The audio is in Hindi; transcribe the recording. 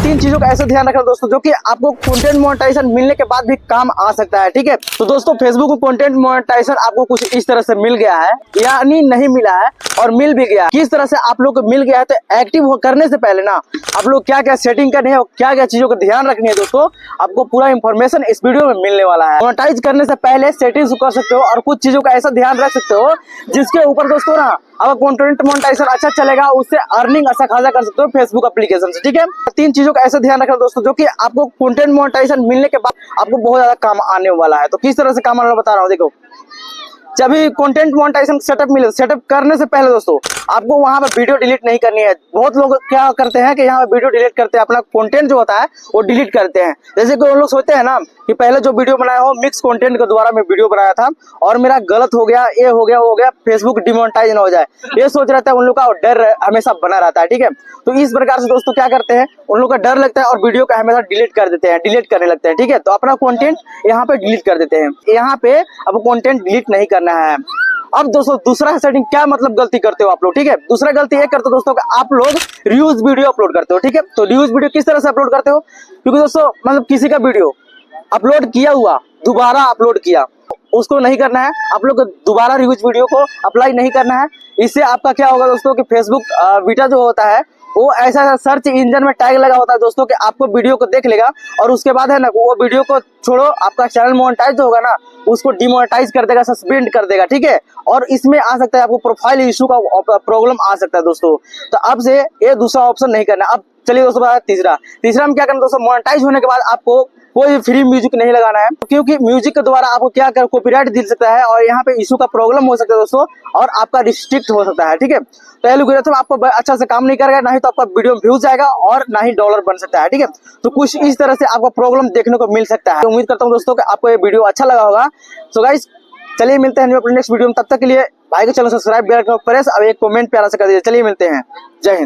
तीन चीजों का ऐसा ध्यान रखना दोस्तों जो कि आपको कंटेंट मोनेटाइजेशन मिलने के बाद भी काम आ सकता है। ठीक है, तो दोस्तों फेसबुक को कंटेंट मोनेटाइजेशन आपको कुछ इस तरह से मिल गया है, यानी नहीं मिला है और मिल भी गया। किस तरह से आप लोग को मिल गया है, तो एक्टिव करने से पहले ना आप लोग क्या क्या सेटिंग करनी है और क्या क्या चीजों का ध्यान रखनी है दोस्तों, आपको पूरा इंफॉर्मेशन इस वीडियो में मिलने वाला है। मोनेटाइज करने से पहले सेटिंग्स कर सकते हो और कुछ चीजों का ऐसा ध्यान रख सकते हो जिसके ऊपर दोस्तों ना अगर कंटेंट मोनेटाइजेशन अच्छा चलेगा उससे अर्निंग अच्छा खासा कर सकते हो फेसबुक एप्लीकेशन से। ठीक है, तीन चीजों का ऐसा ध्यान रखना दोस्तों जो कि आपको कंटेंट मोनेटाइजेशन मिलने के बाद आपको बहुत ज्यादा काम आने वाला है। तो किस तरह से काम आने वाला बता रहा हूँ। देखो, जब भी कंटेंट मोनेटाइजेशन सेटअप मिले, सेटअप करने से पहले दोस्तों आपको वहां पे वीडियो डिलीट नहीं करनी है। बहुत लोग क्या करते हैं कि यहाँ पे वीडियो डिलीट करते हैं, अपना कंटेंट जो होता है वो डिलीट करते हैं। जैसे कि वो लोग सोचते हैं ना कि पहले जो वीडियो बनाया हो मिक्स कंटेंट के द्वारा मैं वीडियो बनाया था और मेरा गलत हो गया, ये हो गया, वो हो गया, फेसबुक डिमोनेटाइज ना हो जाए, ये सोच रहता है। उन लोग का डर हमेशा बना रहता है। ठीक है, तो इस प्रकार से दोस्तों क्या करते हैं, उन लोग का डर लगता है और वीडियो का हमेशा डिलीट कर देते हैं, डिलीट करने लगते हैं। ठीक है, तो अपना कंटेंट यहाँ पे डिलीट कर देते हैं। यहाँ पे अब कंटेंट डिलीट नहीं करना है। अब दोस्तों दूसरा सेटिंग क्या मतलब गलती करते हो आप लोग। ठीक है, दूसरा गलती ये करते हो दोस्तों कि आप लोग रियूज वीडियो अपलोड करते हो। ठीक है, तो रियूज वीडियो किस तरह से अपलोड करते हो, क्योंकि दोस्तों मतलब किसी का वीडियो अपलोड किया हुआ दोबारा अपलोड किया, उसको नहीं करना है। आप लोग दोबारा रिव्यूज वीडियो को अप्लाई नहीं करना है। इससे आपका क्या होगा दोस्तों कि फेसबुक बीटा जो होता है वो ऐसा सर्च इंजन में टैग लगा होता है दोस्तों कि आपको वीडियो को देख लेगा और उसके बाद है ना वो वीडियो को छोड़ो, आपका चैनल मोनेटाइज होगा ना उसको डिमोनेटाइज कर देगा, सस्पेंड कर देगा। ठीक है, और इसमें आ सकता है आपको प्रोफाइल इशू का प्रॉब्लम आ सकता है दोस्तों। तो अब से ये दूसरा ऑप्शन नहीं करना। अब चलिए दोस्तों तीसरा में क्या करना दोस्तों, मोनेटाइज होने के बाद आपको कोई फ्री म्यूजिक नहीं लगाना है, क्योंकि म्यूजिक के द्वारा आपको क्या कर कॉपीराइट दिल सकता है और यहाँ पे इशू का प्रॉब्लम हो सकता है दोस्तों और आपका रिस्ट्रिक्ट हो सकता है। ठीक है, तो एल्गोरिथम आपको अच्छा से काम नहीं करेगा, ना ही तो आपका वीडियो व्यूज जाएगा और ना ही डॉलर बन सकता है। ठीक है, तो कुछ इस तरह से आपको प्रॉब्लम देखने को मिल सकता है। उम्मीद करता हूँ दोस्तों कि आपको ये वीडियो अच्छा लगा होगा। सो गाइस चलिए मिलते हैं अपने नेक्स्ट वीडियो में, तब तक के लिए भाई को चैनल सब्सक्राइब प्रेस अब एक कमेंट प्यारा से कर दीजिए। चलिए मिलते हैं, जय हिंद।